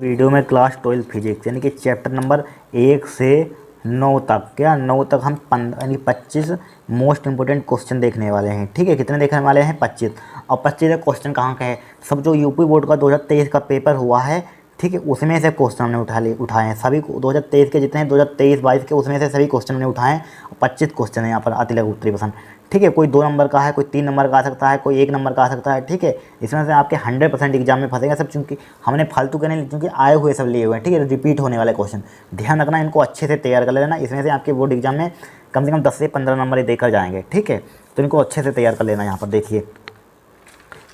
Video में class 12 physics यानी कि चैप्टर नंबर 1 से 9 तक, क्या 9 तक हम 15 यानी 25 मोस्ट इंपोर्टेंट क्वेश्चन देखने वाले हैं। ठीक है, कितने देखने वाले हैं? 25। और 25 क्वेश्चन कहाँ का है? सब जो यूपी बोर्ड का 2023 का पेपर हुआ है, ठीक है, उसमें से क्वेश्चन हमने उठाए हैं। सभी 2023 के जितने 2023-22 के उसमें से सभी क्वेश्चन हमने उठाए हैं। 25 क्वेश्चन है यहाँ पर अति लघु उत्तरीय प्रश्न। ठीक है, कोई 2 नंबर का है, कोई 3 नंबर का आ सकता है, कोई 1 नंबर का आ सकता है। ठीक है, इसमें से आपके 100% एग्जाम में फंसेगा सब, चूँकि हमने फालतू के नहीं, क्योंकि आए हुए सब लिए हुए हैं। ठीक है, रिपीट होने वाले क्वेश्चन ध्यान रखना, इनको अच्छे से तैयार कर लेना। इसमें से आपके बोर्ड एग्जाम में कम से कम 10 से 15 नंबर ही देकर जाएंगे। ठीक है, तो इनको अच्छे से तैयार कर लेना। यहाँ पर देखिए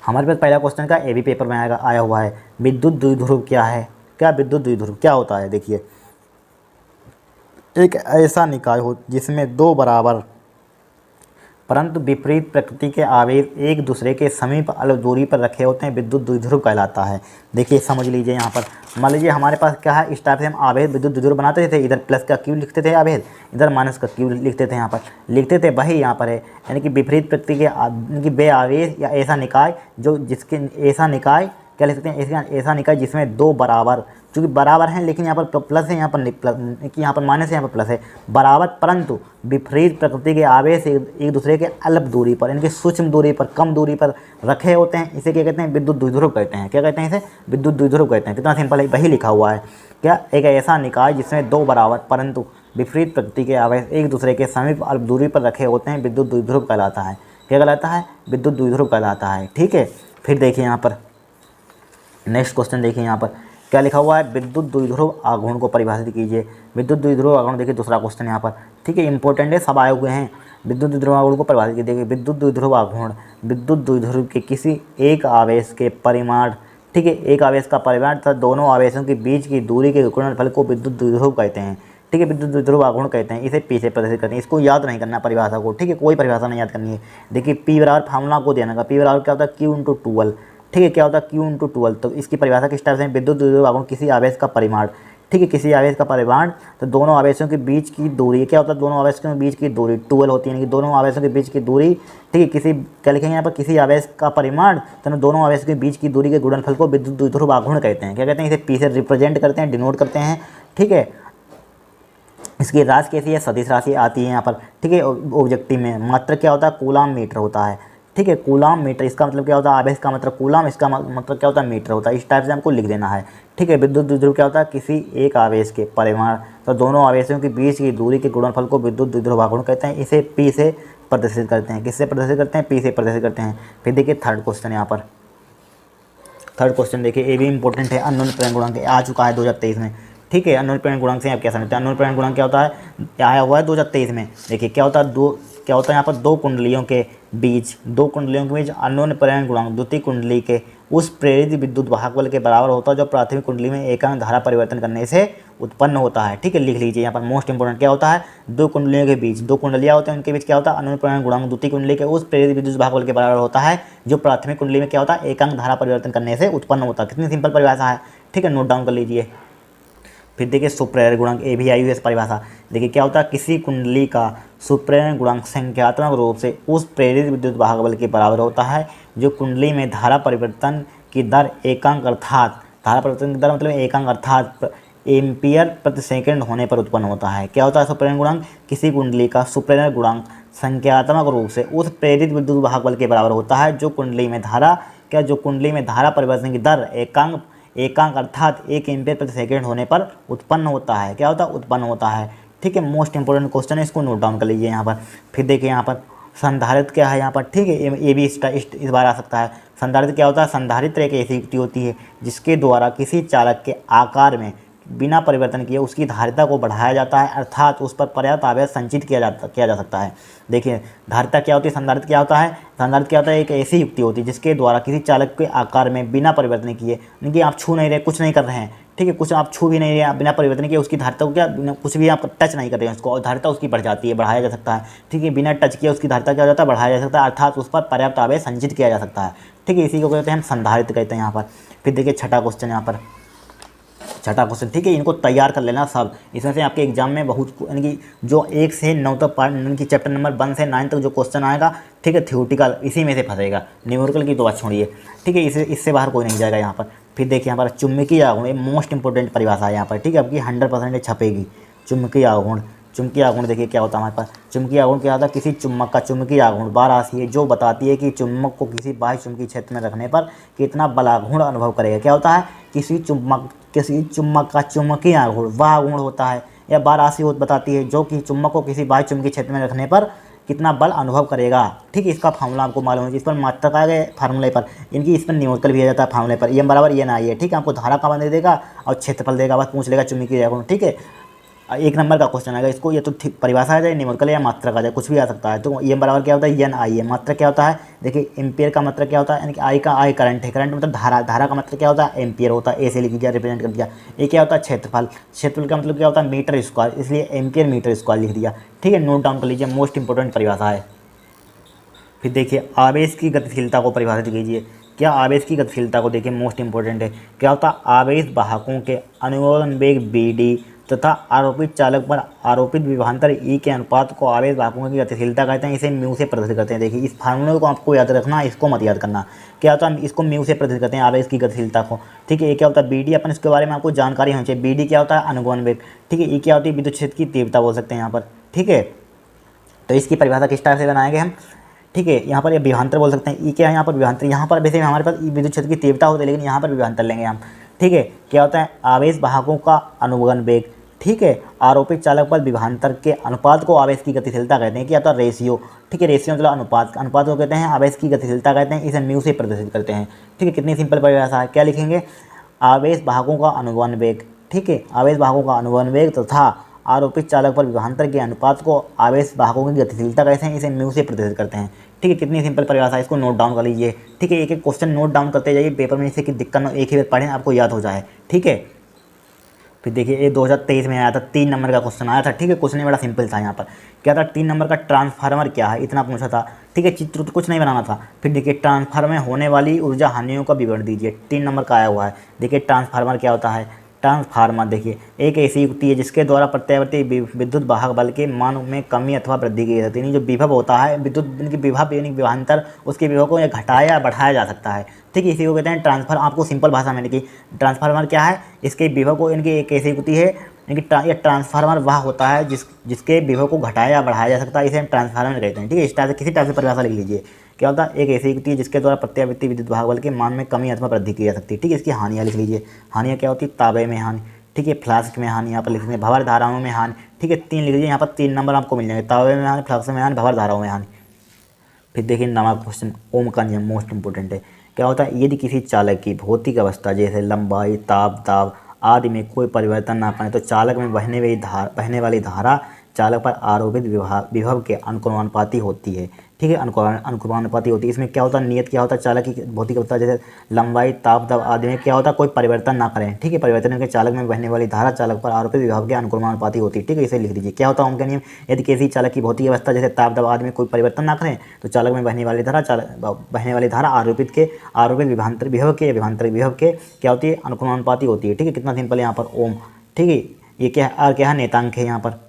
हमारे पास पहला क्वेश्चन का ए बी पेपर में आया हुआ है, विद्युत द्विध्रुव क्या है? क्या विद्युत द्विध्रुव क्या होता है? देखिए, एक ऐसा निकाय हो जिसमें दो बराबर परंतु विपरीत प्रकृति के आवेश एक दूसरे के समीप अलग दूरी पर रखे होते हैं, विद्युत द्विध्रुव कहलाता है। देखिए समझ लीजिए, यहाँ पर मान लीजिए हमारे पास क्या है, इस टाइप से हम आवेश विद्युत द्विध्रुव बनाते थे। इधर प्लस का क्यू लिखते थे आवेश, इधर माइनस का क्यू लिखते थे। यहाँ पर लिखते थे वही यहाँ पर है, यानी कि विपरीत प्रकृति के यानी कि बे आवेश या ऐसा निकाय जो जिसके ऐसा निकाय क्या लिख सकते हैं, ऐसा निकाय जिसमें दो बराबर, चूँकि बराबर हैं लेकिन यहाँ पर प्लस है, यहाँ पर माइनस है, यहाँ पर प्लस है, बराबर परंतु विपरीत प्रकृति के आवेश एक दूसरे के अल्प दूरी पर यानी कि सूक्ष्म दूरी पर, कम दूरी पर रखे होते हैं। इसे क्या कहते हैं? विद्युत द्विध्रुव कहते हैं। क्या कहते हैं इसे? विद्युत द्विध्रुव कहते हैं। कितना सिंपल है, वही लिखा हुआ है। क्या? एक ऐसा निकाय जिसमें दो बराबर परंतु विपरीत प्रकृति के आवेश एक दूसरे के समीप अल्प दूरी पर रखे होते हैं, विद्युत द्विध्रुव कहलाता है। क्या कहलाता है? विद्युत द्विध्रुव कहलाता है। ठीक है, फिर देखिए यहाँ पर नेक्स्ट क्वेश्चन देखिए, यहाँ पर क्या लिखा हुआ है, विद्युत द्विध्रुव आघूर्ण को परिभाषित कीजिए। विद्युत द्विध्रुव आघूर्ण देखिए दूसरा क्वेश्चन यहाँ पर, ठीक है, इंपॉर्टेंट है, सब आए हुए हैं। विद्युत द्विध्रुव आघूर्ण को परिभाषित कीजिए। देखिए विद्युत द्विध्रुव आघूर्ण विद्युत द्विध्रुव के किसी एक आवेश के परिमाण, ठीक है, एक आवेश का परिमाण तथा दोनों आवेशों के बीच की दूरी के गुणनफल को विद्युत द्विध्रुव कहते हैं। ठीक है, विद्युत द्विध्रुव आघूर्ण कहते हैं। इसे पीछे प्रदर्शित करते हैं। इसको याद नहीं करना परिभाषा को, ठीक है, कोई परिभाषा नहीं याद करनी है। देखिए पी बराबर फार्मूला को देना का, पी बराबर क्या होता है, क्यू इंटू 12। ठीक है, क्या होता है, क्यू इंटू 12। तो इसकी परिभाषा किस टाइप से? विद्युत द्विध्रुव आघूर्ण किसी आवेश का परिमाण, ठीक है, किसी आवेश का परिमाण तो दोनों आवेशों के बीच की दूरी, क्या होता है, दोनों आवेशों के बीच की दूरी 12 होती है, यानी कि दोनों आवेशों के बीच की दूरी, ठीक है, किसी क्या लिखेंगे यहाँ पर, किसी आवेश का परिमाण तो दोनों आवेशों के बीच की दूरी के गुणनफल को विद्युत द्विध्रुव आघूर्ण कहते हैं। क्या कहते हैं? इसे पी से रिप्रेजेंट करते हैं, डिनोट करते हैं। ठीक है, इसकी राशि कैसी है? सदिश राशि आती है यहाँ पर। ठीक है, ऑब्जेक्टिव में मात्रक क्या होता है? कूलाम मीटर होता है। ठीक है, कूलाम मीटर, इसका मतलब क्या होता है? आवेश का मतलब कूलाम, इसका मतलब क्या होता है? मीटर होता है। इस टाइप से हमको लिख देना है। ठीक है, विद्युत द्विध्रुव क्या होता है? किसी एक आवेश के परिमाण तो दोनों आवेशों के बीच की दूरी के गुणनफल को विद्युत द्विध्रुव आघूर्ण कहते हैं। इसे पी से प्रदर्शित करते हैं। किससे प्रदर्शित करते हैं? पी से प्रदर्शित करते हैं। फिर देखिए थर्ड क्वेश्चन, यहाँ पर थर्ड क्वेश्चन देखिए, ये भी इंपॉर्टेंट है, अननोन प्रेरण गुणांक आ चुका है 2023 में। ठीक है, अननोन प्रेरण गुणांक से आप क्या समझते हैं? अननोन प्रेरण गुणांक क्या होता है? आया हुआ है 2023 में। देखिए क्या होता है, क्या होता है यहाँ पर, दो कुंडलियों के बीच अननोन प्रेरण गुणांक द्वितीय कुंडली के उस प्रेरित विद्युत वाहक बल के बराबर होता है जो प्राथमिक कुंडली में एकांक धारा परिवर्तन करने से उत्पन्न होता है। ठीक है, लिख लीजिए यहाँ पर मोस्ट इंपोर्टेंट क्या होता है, दो कुंडलियों के बीच, दो कुंडलियाँ होते हैं, उनके बीच क्या होता है, अननोन प्रेरण गुणांक द्वितीय कुंडली के उस प्रेरित विद्युत वाहक बल के बराबर होता है जो प्राथमिक कुंडली में क्या होता है, एकांक धारा परिवर्तन करने से उत्पन्न होता है। कितनी सिंपल परिभाषा है। ठीक है, नोट डाउन कर लीजिए। फिर देखिए सुप्रेरण गुणांक, ए भी आई हुई है परिभाषा। देखिए क्या होता है, किसी कुंडली का सुप्रेरण गुणांक संख्यात्मक रूप से उस प्रेरित विद्युत वाहक बल के बराबर होता है जो कुंडली में धारा परिवर्तन की दर एकांक अर्थात धारा परिवर्तन की दर मतलब एकांक अर्थात एम्पियर प्रति सेकंड होने पर उत्पन्न होता है। क्या होता है सुप्रेरण गुणांक? किसी कुंडली का सुप्रेरण गुणांक संख्यात्मक रूप से उस प्रेरित विद्युत वाहक बल के बराबर होता है जो कुंडली में धारा परिवर्तन की दर एकांक अर्थात 1 एम्पियर प्रति सेकंड होने पर उत्पन्न होता है। क्या होता है? उत्पन्न होता है। ठीक है, मोस्ट इंपोर्टेंट क्वेश्चन है, इसको नोट डाउन कर लीजिए यहाँ पर। फिर देखिए यहाँ पर संधारित्र क्या है यहाँ पर। ठीक है, ये भी इस बार आ सकता है। संधारित्र क्या होता है? संधारित्र एक ऐसी युक्ति होती है जिसके द्वारा किसी चालक के आकार में बिना परिवर्तन किए उसकी धारिता को बढ़ाया जाता है, अर्थात उस पर पर्याप्त आवेश संचित किया जा सकता है। देखिए धारिता क्या होती है, संधारित्र क्या होता है? संधारित्र क्या होता है? एक ऐसी युक्ति होती है जिसके द्वारा किसी चालक के आकार में बिना परिवर्तन किए, यानी कि आप छू नहीं रहे, कुछ नहीं कर रहे हैं, ठीक है, कुछ आप छू भी नहीं रहे, बिना परिवर्तन किए उसकी धारिता को कुछ भी आप टच नहीं कर रहे हैं उसको, और धारिता उसकी बढ़ जाती है, बढ़ाया जा सकता है। ठीक है, बिना टच किए उसकी धारिता क्या हो जाता है? बढ़ाया जा सकता है, अर्थात उस पर पर्याप्त आवेश संचित किया जा सकता है। ठीक है, इसी को कहते हैं हम संधारित्र कहते हैं यहाँ पर। फिर देखिए छठा क्वेश्चन यहाँ पर, छठा क्वेश्चन, ठीक है, इनको तैयार कर लेना सब। इसमें से आपके एग्जाम में बहुत यानी कि जो 1 से 9 तक पार्ट यानी कि चैप्टर नंबर 1 से 9 तक जो क्वेश्चन आएगा, ठीक है, थ्योरेटिकल इसी में से फंसेगा, न्यूमेरिकल की तो बात छोड़िए, ठीक है, इससे बाहर कोई नहीं जाएगा यहाँ पर। फिर देखिए यहाँ पर चुंबकीय आघूर्ण, मोस्ट इंपॉर्टेंट परिभाषा है यहाँ पर, ठीक है, आपकी 100% छपेगी। चुंबकीय आघूर्ण, चुंबकीय आघूर्ण देखिए क्या होता है हमारे पास। चुंबकीय आघूर्ण क्या होता है, किसी चुम्बक का चुंबकीय आघूर्ण बार राशि है जो बताती है कि चुम्बक को किसी बाह्य चुंबकीय क्षेत्र में रखने पर कितना बल आघूर्ण अनुभव करेगा। क्या होता है, किसी चुम्बक का चुंबकीय आघूर्ण वह आघूर्ण होता है या बार राशि बताती है जो कि चुम्बक को किसी बाह्य चुंबकीय क्षेत्र में रखने पर कितना बल अनुभव करेगा। ठीक है, इसका फार्मूला आपको मालूम है, इस पर मात्रक आ गए फार्मूले पर, इनकी इस पर न्यूमेरिकल भी आ जाता है फार्मूले पर। एम बराबर एन आई है, ठीक है, आपको धारा का मान दे देगा और क्षेत्रफल देगा, बस पूछ लेगा चुंबकीय आघूर्ण। ठीक है, 1 नंबर का क्वेश्चन आएगा, इसको ये तो परिभाषा आ जाए, न्यूमेरिकल या मात्रक आ जाए, कुछ भी आ सकता है। तो एम बराबर क्या होता है, एन आई है। मात्रक क्या होता है, देखिए एम्पियर का मतलब क्या होता है, यानी कि आई करंट है, करंट मतलब धारा, धारा का मतलब क्या होता है, एम्पियर होता है, ए से लिख दिया, रिप्रेजेंट कर दिया। ये क्या होता है, क्षेत्रफल, क्षेत्रफल का मतलब क्या होता है, मीटर स्क्वायर, इसलिए एम्पियर मीटर स्क्वायर लिख दिया। ठीक है, नोट डाउन कर लीजिए, मोस्ट इंपॉर्टेंट परिभाषा है। फिर देखिए आवेश की गतिशीलता को परिभाषित कीजिए। क्या आवेश की गतिशीलता को देखिए, मोस्ट इंपॉर्टेंट है। क्या होता है, आवेश वाहकों के अनुगमन वेग BD तथा आरोपित चालक पर आरोपित विभवांतर E के अनुपात को आवेश वाहकों की गतिशीलता कहते हैं। इसे म्यू से प्रदर्शित करते हैं। देखिए इस फार्मूले को आपको याद रखना, इसको मत याद करना। क्या होता है, इसको म्यू से प्रदर्शित करते हैं आवेश की गतिशीलता को। ठीक है, ये क्या होता है, BD, अपन इसके बारे में आपको जानकारी होनी चाहिए। BD क्या होता है, अनुगमन वेग। ठीक है, E क्या होती है, विद्युत क्षेत्र की तीव्रता बोल सकते हैं यहाँ पर। ठीक है, तो इसकी परिभाषा किस टाइप से बनाएंगे हम। ठीक है, यहाँ पर ये विभवांतर बोल सकते हैं। ई क्या है, यहाँ पर विभवांतर, यहाँ पर वैसे हमारे पास विद्युत क्षेत्र की तीव्रता होती है, लेकिन यहाँ पर विभवांतर लेंगे हम। ठीक है, क्या होता है, आवेश वाहकों का अनुगमन वेग। ठीक है, आरोपित चालक पर विभवांतर के अनुपात को आवेश की गतिशीलता कहते हैं। क्या होता है, रेशियो। ठीक है, रेशियो मतलब अनुपात, अनुपात को कहते हैं आवेश की गतिशीलता कहते हैं। इसे म्यू से प्रदर्शित करते हैं। ठीक है, कितनी सिंपल परिभाषा है, क्या लिखेंगे, आवेश वाहकों का अनुगमन वेग। ठीक है, आवेश वाहकों का अनुगमन वेग तथा आरोपित चालक पर विभवांतर के अनुपात को आवेश वाहकों की गतिशीलता कहते हैं। इसे म्यू से प्रदर्शित करते हैं। ठीक है, कितनी सिंपल परिभाषा है, इसको नोट डाउन कर लीजिए। ठीक है, एक एक क्वेश्चन नोट डाउन करते जाइए, पेपर में इससे कि दिक्कत न, एक ही बार पढ़ें आपको याद हो जाए। ठीक है, फिर देखिए ये 2023 में आया था, 3 नंबर का क्वेश्चन आया था। ठीक है, क्वेश्चन बड़ा सिंपल था। यहाँ पर क्या था, 3 नंबर का ट्रांसफार्मर क्या है, इतना पूछा था। ठीक है, चित्र तो कुछ नहीं बनाना था। फिर देखिए ट्रांसफार्मर में होने वाली ऊर्जा हानियों का विवरण दीजिए, 3 नंबर का आया हुआ है। देखिए ट्रांसफार्मर क्या होता है, ट्रांसफार्मर देखिए एक ऐसी युक्ति है जिसके द्वारा प्रत्यावर्ती विद्युत वाहक बल के मान में कमी अथवा वृद्धि की जाती है। जो विभव होता है, विद्युत की विभव यानी विभवांतर, उसके विभव को घटाया या बढ़ाया जा सकता है। ठीक है, इसी को कहते हैं ट्रांसफर। आपको सिंपल भाषा में लिखी, ट्रांसफार्मर क्या है, इसके विभव को इनकी एक ऐसी युक्ति है, ये ट्रांसफार्मर वह होता है जिसके विभव को घटाया या बढ़ाया जा सकता है, इसे हम ट्रांसफार्मर कहते हैं। ठीक है, इस टाइप से किसी टाइप से परिभाषा लिख लीजिए। क्या होता है, एक ऐसी युक्ति है जिसके द्वारा प्रत्यावर्ती विद्युत वाहक बल के मान में कमी अथवा वृद्धि की जा सकती है। ठीक है, इसकी हानियाँ लिख लीजिए। हानियाँ क्या होती है, ताबे में हानि। ठीक है, फ्लास्क में हानि, यहाँ पर लिखेंगे भंवर धाराओं में हानि। ठीक है, 3 लिख लीजिए, यहाँ पर 3 नंबर आपको मिल जाएंगे, ताबे में हानि, फ्लास्क में हानि, भंवर धाराओं में हानि। फिर देखिए नवा क्वेश्चन, ओम का नियम मोस्ट इंपॉर्टेंट है। क्या होता है, यदि किसी चालक की भौतिक अवस्था जैसे लंबाई, ताप, दाब आदि में कोई परिवर्तन ना पाए तो चालक में बहने वाली धारा चालक पर आरोपित विभव के अनुक्रमानुपाती होती है। ठीक है, अनुक्रमानुपाती होती है। इसमें क्या होता है, नियत क्या होता है, चालक की भौतिक अवस्था जैसे लंबाई, ताप, दाब आदि में क्या होता है, कोई परिवर्तन ना करें। ठीक है, परिवर्तन के चालक में बहने वाली धारा चालक पर आरोपित विभव के अनुक्रमानुपाती होती है। ठीक है, इसे लिख दीजिए। क्या होता है ओम का नियम, यदि किसी चालक की भौतिक अवस्था जैसे ताप, दाब आदि में कोई परिवर्तन ना करें तो चालक में बहने वाली धारा आरोपित विभव के क्या होती है, अनुक्रमानुपाती होती है। ठीक है, कितना सिंपल है यहाँ पर ओम। ठीक है, ये क्या है, नेतांक है यहाँ पर।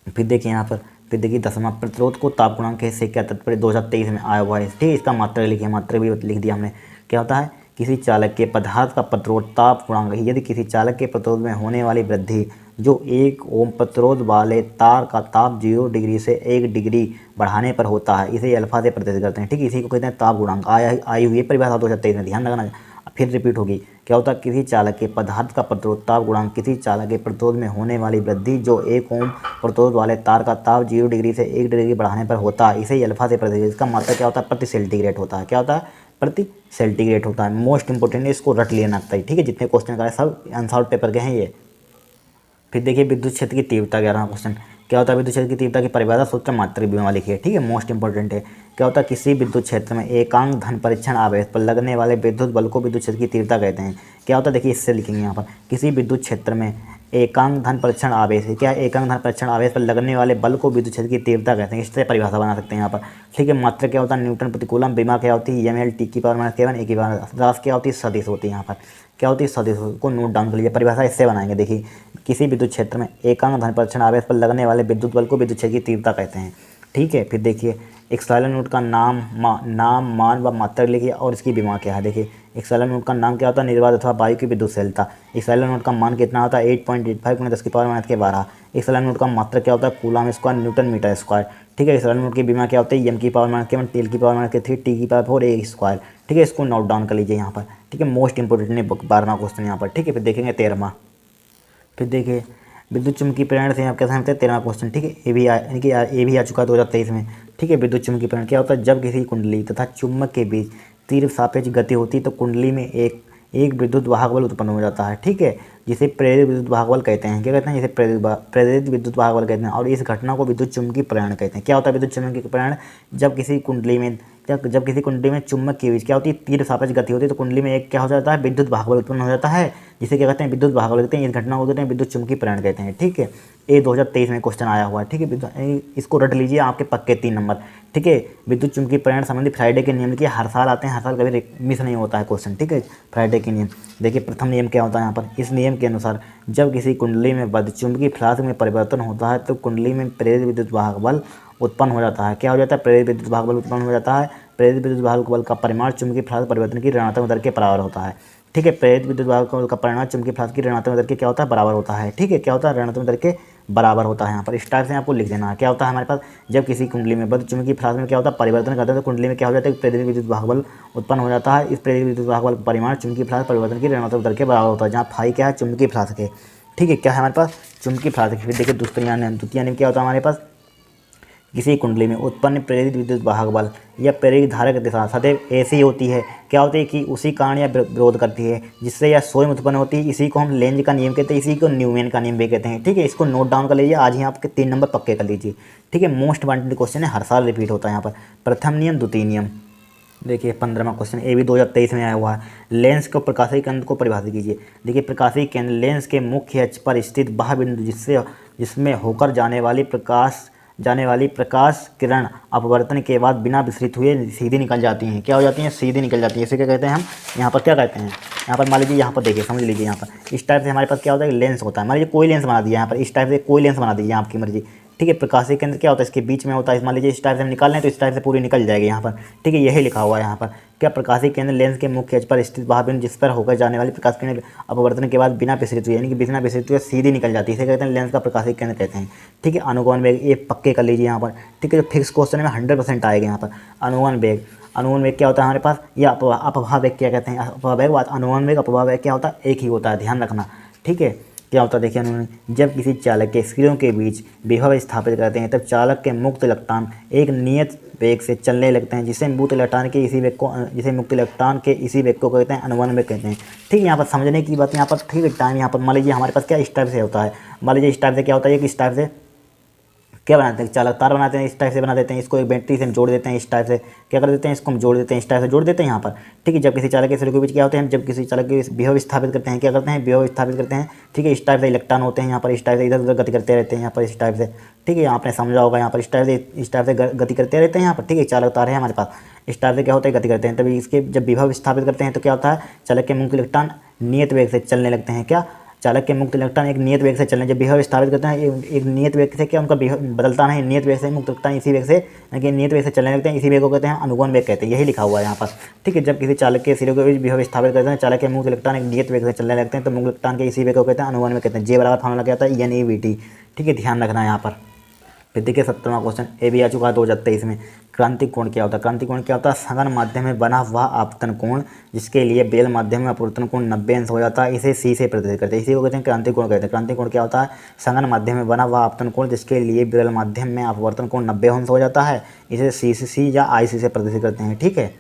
फिर देखिए यहाँ पर, फिर देखिए 10वां, प्रतिरोध को ताप गुणांक से क्या तात्पर्य, 2023 में आया हुआ है। ठीक है, इसका मात्रा लिखिए, मात्रा भी लिख दिया हमने। क्या होता है, किसी चालक के पदार्थ का प्रतिरोध ताप गुणांक, यदि किसी चालक के प्रतिरोध में होने वाली वृद्धि जो 1 ओम प्रतिरोध वाले तार का ताप 0 डिग्री से 1 डिग्री बढ़ाने पर होता है, इसे अल्फा से प्रदर्शित करते हैं। ठीक है, इसी को कहते हैं ताप गुणांक। आई हुई है परिभाषा 2023 में, ध्यान रखना, फिर रिपीट होगी। क्या होता है, किसी चालक के पदार्थ का प्रतिरोध ताप गुणांक किसी चालक के प्रतिरोध में होने वाली वृद्धि जो 1 ओम प्रतिरोध वाले तार का ताप 0 डिग्री से 1 डिग्री बढ़ाने पर होता है, इसे अल्फा से प्रदर्शित। इसका मतलब क्या होता है, प्रति सेंटीग्रेड होता है। क्या होता है, प्रति सेंटीग्रेड होता है। मोस्ट इंपोर्टेंट है, इसको रट लेना चाहिए। ठीक है, जितने क्वेश्चन का सब अनसॉल्व पेपर के हैं ये। फिर देखिए विद्युत क्षेत्र की तीव्रता, 11वां क्वेश्चन। क्या होता है, विद्युत क्षेत्र की तीव्रता की परिभाषा सूत्र मात्रक बीमा लिखिए। ठीक है, मोस्ट इंपॉर्टेंट है। क्या होता है, किसी विद्युत क्षेत्र में एकांक धन परीक्षण आवेश पर लगने वाले विद्युत बल को विद्युत क्षेत्र की तीव्रता कहते हैं। क्या होता है, देखिए इससे लिखेंगे यहाँ पर, किसी विद्युत क्षेत्र में एकांक धन परीक्षण आवेश है। क्या एकांक धन परीक्षण आवेश पर लगने वाले बल को विद्युत क्षेत्र की तीव्रता कहते हैं। इस तरह परिभाषा बना सकते हैं यहाँ पर, ठीक है। मात्रा क्या होता है न्यूटन प्रतिकूलम, विमा क्या होती है ml टी की पावर माइनस केवन ए की पावर, राशि क्या होती है सदिश होती है। यहाँ पर क्या होती है सदिश को नोट डाउन कर लीजिए। परिभाषा इससे बनाएंगे, देखिए किसी विद्युत क्षेत्र में एकांक धन परीक्षण आवेश पर लगने वाले विद्युत बल को विद्युत क्षेत्र की तीव्रता कहते हैं, ठीक है। फिर देखिए एक्साइलन नोट का नाम मान व मात्रा लिखिए और इसकी विमा क्या है। देखिए एक्साइलन नोट का नाम क्या होता है निर्वात अथवा वायु की विद्युतशीलता। एक्साइलन नोट का मान कितना होता है 8.85 × 10 की पावर माइनस के 12। एक्साइलन नोट का मात्रा क्या होता है coulomb square newton metre square, ठीक है। एक्साइलन नोट की विमा क्या होती है एम की पावर माइनस के 1 टेल की पावर माइनस के 3 टी की पावर 4 ए स्क्वायर, ठीक है। इसको नोट डाउन कर लीजिए यहाँ पर, ठीक है। मोस्ट इंपोर्टेंट 12वां क्वेश्चन यहाँ पर, ठीक है। फिर देखेंगे 13वां। फिर देखिए विद्युत चुम्बकीय प्रेरण से आप क्या समझते हैं 13वां क्वेश्चन, ठीक है। ये भी आ चुका है 2023 में, ठीक है। विद्युत चुम्बकीय प्रेरण क्या होता है जब किसी कुंडली तथा चुम्बक के बीच तीव्र सापेक्ष गति होती है तो कुंडली में एक विद्युत वाहक बल उत्पन्न हो जाता है, ठीक है, जिसे प्रेरित विद्युत वाहक बल कहते हैं। क्या कहते हैं, जिसे प्रेरित विद्युत वाहक बल कहते हैं। और इस घटना को विद्युत चुम्बकीय प्रेरण कहते हैं। क्या होता है विद्युत चुम्बकीय प्रेरण, जब किसी कुंडली में चुम्बक के बीच क्या होती है तीव्र सापेक्ष गति होती है तो कुंडली में एक क्या हो जाता है विद्युत वाहक बल उत्पन्न हो जाता है, जिसे क्या कहते हैं विद्युत वाहक बल कहते हैं। इस घटना को कहते हैं विद्युत चुम्बकीय प्रेरण कहते हैं, ठीक है। ये 2023 में क्वेश्चन आया हुआ है, ठीक है। इसको रट लीजिए आपके पक्के 3 नंबर, ठीक है। विद्युत चुम्बकीय प्रेरण संबंधी फ्राइडे के नियम लिखिए, हर साल आते हैं, हर साल कभी मिस नहीं होता है क्वेश्चन, ठीक है। फ्राइडे के नियम देखिए, प्रथम नियम क्या होता है यहाँ पर, इस नियम के अनुसार जब किसी कुंडली में बद्ध चुंबकीय फ्लास्क में परिवर्तन होता है तो कुंडली में प्रेरित विद्युत वाहक बल उत्पन्न हो जाता है। क्या हो जाता है प्रेरित विद्युत वाहक बल उत्पन्न हो जाता है। प्रेरित विद्युत वाहक बल का परिमाण चुंबकीय फ्लास्क परिवर्तन की ऋणात्मक दर के बराबर होता है, ठीक है। प्रेरित विद्युत वाहक बल का परिमाण चुंबकीय फ्लास्क की ऋणात्मक दर के क्या होता है बराबर होता है, ठीक है। क्या होता है ऋणात्मक दर के बराबर होता है। यहाँ पर इस टाइप से आपको लिख देना है। क्या होता है हमारे पास, जब किसी कुंडली में बद्ध चुंबकीय फ्लास्क में क्या होता है परिवर्तन करते हैं तो कुंडली में क्या हो जाता है प्रेरित विद्युत वाहक बल उत्पन्न हो जाता है। इस प्रेरित विद्युत वाहक बल परिमाण चुंबकीय फ्लास्क परिवर्तन की ऋणात्मक दर के बराबर होता है, जहाँ फाई क्या है चुंबकीय फ्लास्क है, ठीक है। क्या है हमारे पास चुंबकीय फ्लास्क। फिर देखिए द्वितीय नियम क्या होता है हमारे पास, किसी कुंडली में उत्पन्न प्रेरित विद्युत वाहक बल या प्रेरित धारक दिशा सदैव ऐसी होती है, क्या होती है कि उसी कारण या विरोध करती है जिससे यह स्वयं उत्पन्न होती है। इसी को हम लेंज का नियम कहते हैं, इसी को न्यूमैन का नियम भी कहते हैं, ठीक है। इसको नोट डाउन कर लीजिए, आज ही आपके 3 नंबर पक्के कर लीजिए, ठीक है। मोस्ट वांटेड क्वेश्चन है, हर साल रिपीट होता है यहाँ पर। प्रथम नियम द्वितीय नियम देखिए 15वां क्वेश्चन, ये भी 2023 में आया हुआ है। लेंस को प्रकाशीय केंद्र को परिभाषित कीजिए। देखिए प्रकाशीय केंद्र लेंस के मुख्य अक्ष पर स्थित वह बिंदु जिसमें होकर जाने वाली प्रकाश किरण अपवर्तन के बाद बिना विसरित हुए सीधी निकल जाती हैं। क्या हो जाती हैं, सीधी निकल जाती है। इसे क्या कहते हैं हम, यहाँ पर क्या कहते हैं, यहाँ पर मान लीजिए, यहाँ पर देखिए समझ लीजिए, यहाँ पर इस टाइप से हमारे पास क्या होता है लेंस होता है। मान लीजिए कोई लेंस बना दिया, यहाँ पर इस टाइप से कोई लेंस बना दीजिए आपकी मर्जी, ठीक है। प्रकाशीय केंद्र क्या होता है इसके बीच में होता है। मान लीजिए इस टाइप से हम निकाल लें तो इस टाइप से पूरी निकल जाएगी यहाँ पर, ठीक है। यही लिखा हुआ है यहाँ पर। क्या प्रकाशीय केंद्र लेंस के मुख्य अक्ष पर स्थित वह बिंदु जिस पर होकर जाने वाली प्रकाश किरण अपवर्तन के बाद बिना विसरित हुए, यानी कि बिना विसरित हुए सीधी निकल जाती है, इसे कहते हैं लेंस का प्रकाशीय केंद्र कहते हैं, ठीक है। अनुगमन वेग ये पक्के कर लीजिए यहाँ पर, ठीक है। जो फिक्स क्वेश्चन में 100% आएगा यहाँ पर। अनुगमन वेग क्या होता है हमारे पास, या अपवाह वेग क्या कहते हैं। अपवाह वेग अनुगमन वेग अपवाह वेग क्या होता है एक ही होता है, ध्यान रखना, ठीक है। क्या होता है देखिए उन्होंने, जब किसी चालक के स्क्रियों के बीच विभव स्थापित करते हैं तब चालक के मुक्त इलेक्ट्रॉन एक नियत वेग से चलने लगते हैं, जिसे मुक्त इलेक्ट्रॉन के इसी वेग को कहते हैं अनुगमन वेग कहते हैं, ठीक है। यहाँ पर समझने की बात यहाँ पर, ठीक है। टाइम यहाँ पर मान लीजिए हमारे पास क्या इस टाइप से होता है। मान लीजिए इस टाइप से क्या होता है कि इस टाइप से क्या बनाते हैं चालक तार बनाते हैं, इस टाइप से बना देते हैं। इसको एक बैटरी से हम जोड़ देते हैं, इस टाइप से क्या कर देते हैं इसको हम जोड़ देते हैं, इस टाइप से जोड़ देते हैं यहाँ पर, ठीक है। जब किसी चालक के स्क्रियों के बीच क्या होते हैं, जब किसी चालक के विभव स्थापित करते हैं, क्या करते हैं विभव स्थापित करते हैं, ठीक है। इस टाइप से इलेक्ट्रॉन होते हैं यहाँ पर, इस टाइप से इधर उधर गति करते रहते हैं यहाँ पर, इस टाइप से, ठीक है। आपने समझा होगा यहाँ पर इस टाइप से गति करते रहते हैं यहाँ पर, ठीक है। चालक तार है हमारे पास, इस टाइप से क्या होता है गति करते हैं। तभी इसके जब विभव स्थापित करते हैं तो क्या होता है चालक के मुक्त इलेक्ट्रॉन नियत वेग से चलने लगते हैं। क्या चालक के मुक्त इलेक्ट्रॉन एक नियत वेग से चलने, जब विभव स्थापित करते हैं एक नियत वेग से, क्या उनका बदलता नहीं, नियत वेग से मुक्त इलेक्ट्रॉन इसी वेग से, यानी नियत वेग से चलने लगते हैं, इसी वेग को कहते हैं अनुगमन वेग कहते हैं। यही लिखा हुआ है यहाँ पर, ठीक है। जब किसी चालक के सिरों के बीच विभव स्थापित करते हैं चालक के मुक्त इलेक्ट्रॉन एक नियत वेग से चलने लगते हैं तो मुक्त इलेक्ट्रॉन के इसी वेग को कहते हैं अनुगमन वेग कहते हैं। जे बराबर फार्मूला क्या होता है NEVT, ठीक है। ध्यान रखना है यहाँ पर। फिर देखिए 17वां क्वेश्चन, ये भी आ चुका है 2023 में। क्रांतिक कोण क्या होता है। क्रांतिक कोण क्या होता है, सघन माध्यम में बना हुआ आपतन कोण जिसके लिए बेल माध्यम में अपवर्तन कोण 90 अंश हो जाता है, इसे C से प्रदर्शित करते हैं, इसी को कहते हैं क्रांतिक कोण कहते हैं। क्रांतिक कोण क्या होता है, सघन माध्यम में बना हुआ आपतन कोण जिसके लिए बेल माध्यम में अपवर्तन कोण 90 अंश हो जाता है, इसे C या IC से प्रदर्शित करते हैं, ठीक है।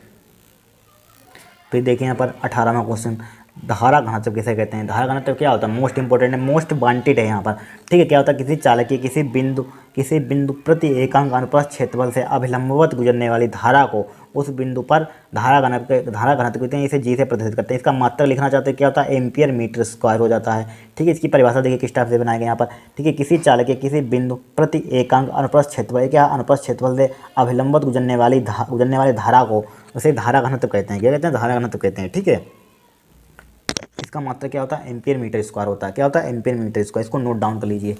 फिर देखिए यहाँ पर 18वां क्वेश्चन, धारा घनत्व किसे कहते हैं? धारा घनत्व क्या होता है? मोस्ट इंपॉर्टेंट है, मोस्ट वांटेड है यहाँ पर, ठीक है। क्या होता है? किसी चालक की किसी बिंदु प्रति एकांक अनुप्रस्थ क्षेत्रफल से अभिलंबवत गुजरने वाली धारा को उस बिंदु पर धारा घनत्व कहते हैं। इसे जी से प्रदर्शित करते हैं। इसका मात्रक लिखना चाहते हैं, क्या होता है? एम्पियर मीटर स्क्वायर हो जाता है, ठीक है। इसकी परिभाषा देखिए किस टाइप से बनाएंगे यहाँ पर, ठीक है। किसी चालक के किसी बिंदु प्रति एकांक अनुप्रस्थ क्षेत्रफल, क्या अनुप्रस्थ क्षेत्रफल से अभिलंबवत गुजरने वाली धारा को उसे धारा घनत्व कहते हैं। क्या कहते हैं? धारा घनत्व कहते हैं, ठीक है। इसका मात्रक क्या होता है? एम्पियर मीटर स्क्वायर होता है। क्या होता है? Ampere metre square. इसको नोट डाउन कर लीजिए।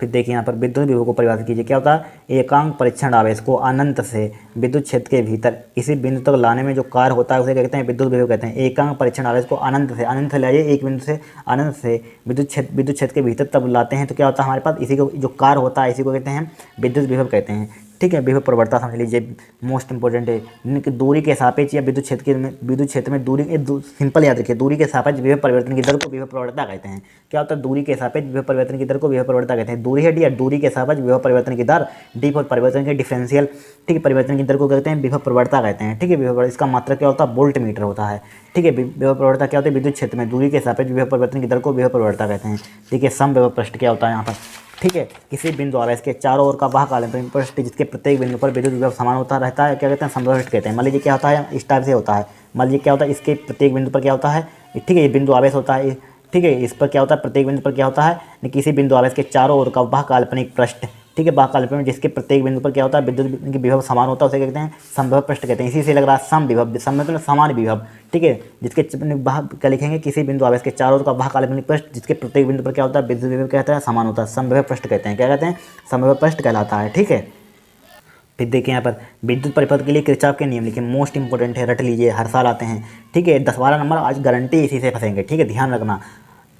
फिर देखिए यहाँ पर विद्युत विभव को परिभाषित कीजिए। क्या होता है? एकांक परीक्षण आवेश को अनंत से विद्युत क्षेत्र के भीतर किसी बिंदु तक लाने में जो कार्य होता है उसे कहते हैं विद्युत विभव कहते हैं। एकांक परीक्षण आवेश को अनंत से लाइए, एक बिंदु से अनंत से विद्युत क्षेत्र के भीतर तब लाते हैं तो क्या होता है हमारे पास? इसी को जो कार्य होता है इसी को कहते हैं विद्युत विभव कहते हैं, ठीक है। विभव प्रवणता समझ लीजिए, मोस्ट इंपॉर्टेंट है। दूरी के सापेक्ष या विद्युत क्षेत्र में दूरी, सिंपल याद रखिए, दूरी के सापेक्ष विभव परिवर्तन की दर को विभव प्रवणता कहते हैं। क्या होता है? दूरी के सापेक्ष विभव परिवर्तन की दर को विभव प्रवणता कहते हैं। दूरी है डी, दूरी के सापेक्ष विभव परिवर्तन की दर डी और परिवर्तन के डिफरेंशियल, ठीक है, परिवर्तन की दर को कहते हैं विभव प्रवणता कहते हैं, ठीक है। विभव, इसका मात्रक क्या होता है? वोल्ट मीटर होता है, ठीक है। विभव प्रवणता क्या होता है? विद्युत क्षेत्र में दूरी के सापेक्ष विभव परिवर्तन की दर को विभव प्रवणता कहते हैं, ठीक है। समविभव पृष्ठ क्या होता है यहाँ पर, ठीक है। किसी बिंदु आवेश के चारों ओर का वह काल्पनिक पृष्ठ जिसके प्रत्येक बिंदु पर विद्युत विभव समान होता रहता है, क्या कहते हैं? समविभव पृष्ठ कहते हैं। मान लीजिए क्या होता है? इस टाइप से होता है। मान लीजिए क्या होता है? इसके प्रत्येक बिंदु पर क्या होता है, ठीक है, ये बिंदु आवेश होता है, ठीक है। इस पर क्या होता है? प्रत्येक बिंदु पर क्या होता है? किसी बिंदु आवेश के चारों ओर का वह काल्पनिक पृष्ठ, ठीक है, वह काल्पनिक जिसके प्रत्येक बिंदु पर क्या होता है? विद्युत विभव समान होता है उसे कहते हैं समविभव पृष्ठ कहते हैं। इसी से लग रहा है सम विभव, सम मतलब समान विभव, ठीक है। जिसके क्या लिखेंगे? किसी बिंदु आवेश के चारों ओर का वह काल्पनिक पृष्ठ जिसके प्रत्येक बिंदु पर क्या होता है? विद्युत विभव कहता है समान होता है, समविभव पृष्ठ कहते हैं। क्या कहते हैं? समविभव पृष्ठ कहलाता है, ठीक है। फिर देखिए यहाँ पर विद्युत परिपथ के लिए किरचॉफ के नियम लिखे, मोस्ट इंपॉर्टेंट है, रट लीजिए, हर साल आते हैं, ठीक है। 10-12 नंबर आज गारंटी इसी से फंसेंगे, ठीक है, ध्यान रखना।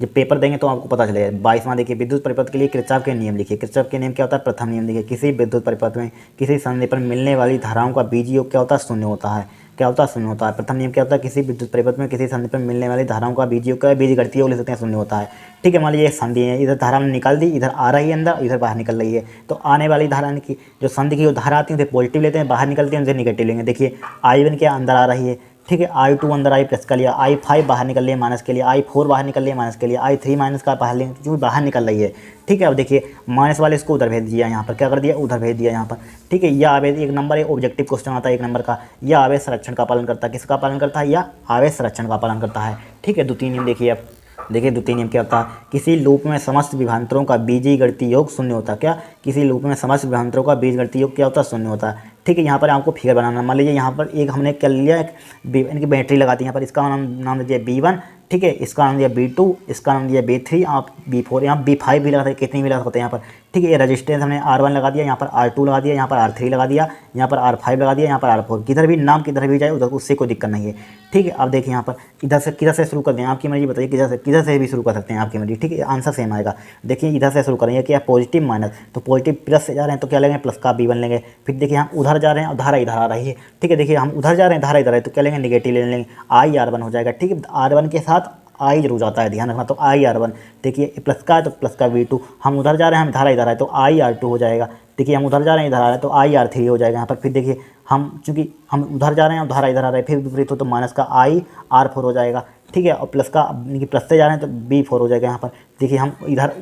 जब पेपर देंगे तो आपको पता चलेगा। 22वां देखिए, विद्युत परिपथ के लिए किरचॉफ के नियम लिखिए। किरचॉफ के नियम क्या होता है? प्रथम नियम देखिए, किसी विद्युत परिपथ में किसी संधि पर मिलने वाली धाराओं का बीजीयोग क्या होता है? शून्य होता है। क्या होता है? शून्य होता है। प्रथम नियम क्या होता है? किसी विद्युत परिपथ में किसी संधि पर मिलने वाली धाराओं का बीजीयोग क्या, बीजगणितीय योग लिख सकते हैं, शून्य होता है, ठीक है। मान लीजिए संधि है, इधर धारा हमने निकाल दी, इधर आ रही है अंदर, इधर बाहर निकल रही है, तो आने वाली धारा की जो संधि की जो धारा आती है उसे पॉजिटिव लेते हैं, बाहर निकलती है उसे निगेटिव लेंगे। देखिए I1 क्या अंदर आ रही है, ठीक है, I2 अंदर आई प्लस का लिया, I5 बाहर निकल रही है माइनस के लिए, I4 बाहर निकल रही है माइनस के लिए, I3 माइनस का बाहर लेंगे क्योंकि बाहर निकल रही है, ठीक है। अब देखिए माइनस वाले इसको उधर भेज दिया, यहाँ पर क्या कर दिया? उधर भेज दिया यहाँ पर, ठीक है। यह आवेश एक नंबर, एक ऑब्जेक्टिव क्वेश्चन आता है 1 नंबर का, यह आवेश संरक्षण का पालन करता है। किसका पालन करता है? यह आवेश संरक्षण का पालन करता है, ठीक है। द्वितीय नियम देखिए, अब देखिए द्वितीय नियम क्या होता है? किसी लूप में समस्त विभवांतरों का बीजगणितीय योग शून्य होता है। क्या? किसी लूप में समस्त विभवांतरों का बीजगणितीय योग क्या होता है? शून्य होता है, ठीक है। यहाँ पर आपको फिगर बनाना, मान लीजिए यहाँ पर एक हमने कर लिया, इनकी बैटरी लगा दी यहाँ पर, इसका नाम दे दिया B1, ठीक है, इसका नाम दिया B2, इसका नाम दिया B3, आप B4, यहाँ B5 भी लगा सकते, कितनी भी लगा सकते हैं यहाँ पर, ठीक है। ये रजिस्टेंस हमने R1 लगा दिया, यहाँ पर R2 लगा दिया, यहाँ पर R3 लगा दिया, यहाँ पर R5 लगा दिया, यहाँ पर R4, किधर भी नाम किधर भी जाए उधर उससे कोई दिक्कत नहीं है, ठीक है। अब देखिए यहाँ पर किधर से शुरू कर दें, आपकी मर्जी बताइए, किधर से भी शुरू कर सकते हैं, आपकी मर्जी, ठीक है। आंसर सेम आएगा। देखिए इधर से शुरू करेंगे, क्या पॉजिटिव माइनस, तो पॉजिटिव प्लस से जा रहे हैं तो क्या लेंगे? प्लस का B1 लेंगे। फिर देखिए हम उधर जा रहे हैं और धारा इधर आ रही है, ठीक है। देखिए हम उधर जा रहे हैं, धारा इधर है, तो क्या लेंगे? निगेटिव ले लेंगे, IR1 हो जाएगा, ठीक है। R1 के साथ आई जरूर जाता है, ध्यान रखना। तो IR1, देखिए प्लस का है तो प्लस का V2, हम उधर जा रहे हैं, हम धारा इधर है तो IR2 हो जाएगा, देखिए हम उधर जा रहे हैं, इधर आ रहे हैं तो IR3 हो जाएगा यहाँ पर। फिर देखिए हम चूँकि हम उधर जा रहे हैं और धारा इधर आ रहा है, फिर विपरीत हो तो माइनस का IR4 हो जाएगा, ठीक है। और प्लस का प्लस से जा रहे हैं तो B4 हो जाएगा यहाँ पर। देखिए हम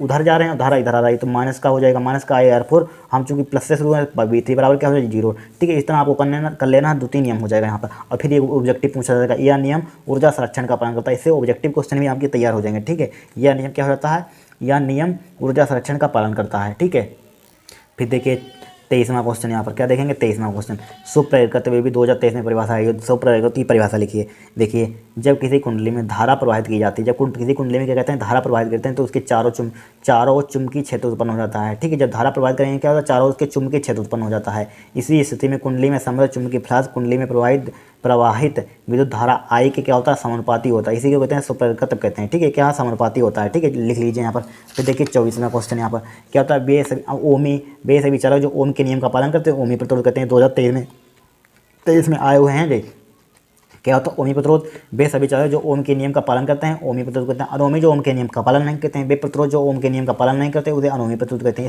उधर जा रहे हैं और धारा इधर आ रही है तो माइनस का हो जाएगा, माइनस का IR4, हम चूँकि प्लस से शुरू है B3 बराबर क्या हो जाएगा? 0, ठीक है। इस तरह आपको कर लेना, द्वितीय नियम हो जाएगा यहाँ पर। और फिर ये ऑब्जेक्टिव पूछा जाएगा, यह नियम ऊर्जा संरक्षण का पालन करता है, इससे ऑब्जेक्टिव क्वेश्चन भी आपके तैयार हो जाएंगे, ठीक है। यह नियम क्या हो जाता है? यह नियम ऊर्जा संरक्षण का पालन करता है, ठीक है। फिर देखिए 23वां क्वेश्चन, यहाँ पर क्या देखेंगे? 23वां क्वेश्चन, सुप्रेरकत्व भी 2023 में परिभाषा आई है, सुप्रेरकत्व की परिभाषा लिखिए। देखिए जब किसी कुंडली में धारा प्रवाहित की जाती है, जब किसी कुंडली में क्या कहते हैं? धारा प्रवाहित करते हैं, तो उसके चारों चुंबकीय क्षेत्र उत्पन्न हो जाता है, ठीक है। जब धारा प्रवाहित करेंगे क्या होता है? चारों उसके चुंबकीय क्षेत्र उत्पन्न हो जाता है। इसी स्थिति में कुंडली में समृद्ध चुंबकीय फ्लक्स कुंडली में प्रवाहित विद्युत धारा I के क्या होता है? समानुपाती होता है, इसी को कहते हैं सुप्रेरकत्व कहते हैं, ठीक है। क्या? समानुपाती होता है, ठीक है, लिख लीजिए यहाँ पर। फिर देखिए 24वां क्वेश्चन, यहाँ पर क्या होता है? वे सभी चालक जो ओम के नियम का पालन करते हैं ओमी प्रतिरोध कहते हैं। 2023 में आए हुए हैं जी। क्या होता है? ओमी प्रतिरोध, वे सभी चालक जो ओम के नियम का पालन करते हैं ओमी प्रतिरोध कहते हैं। अनोमी जो ओम के नियम का पालन नहीं करते हैं, वे प्रतिरोध जो ओम के नियम का पालन नहीं करते उसे अनोमी प्रतिरोध कहते हैं।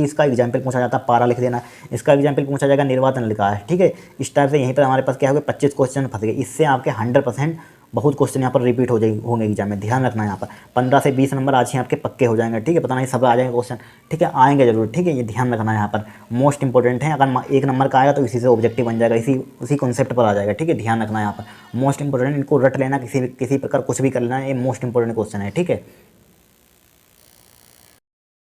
इसका एग्जाम्पल पूछा जाता है, पारा लिख देना, इसका एग्जाम्पल पूछा जाएगा, निर्वात नलिका है, ठीक है। इस टाइप से यहीं पर हमारे पास क्या होगा? 25 क्वेश्चन फंस गए, इससे आपके 100% बहुत क्वेश्चन यहाँ पर रिपीट हो जाएगी होंगे एग्जाम में, ध्यान रखना है। यहाँ पर 15 से 20 नंबर आज ही आपके पक्के हो जाएंगे, ठीक है। पता नहीं सब आ जाएंगे क्वेश्चन, ठीक है, आएंगे जरूर, ठीक है, ये ध्यान रखना है। यहाँ पर मोस्ट इंपॉर्टेंट है, अगर 1 नंबर का आएगा तो इसी से ऑब्जेक्टिव बन जाएगा, उसी कॉन्सेप्ट पर आ जाएगा, ठीक है, ध्यान रखना है। यहाँ पर मोस्ट इंपॉर्टेंट, इनको रट लेना, किसी प्रकार कुछ भी कर लेना, ये मोस्ट इंपॉर्टेंट क्वेश्चन है, ठीक है।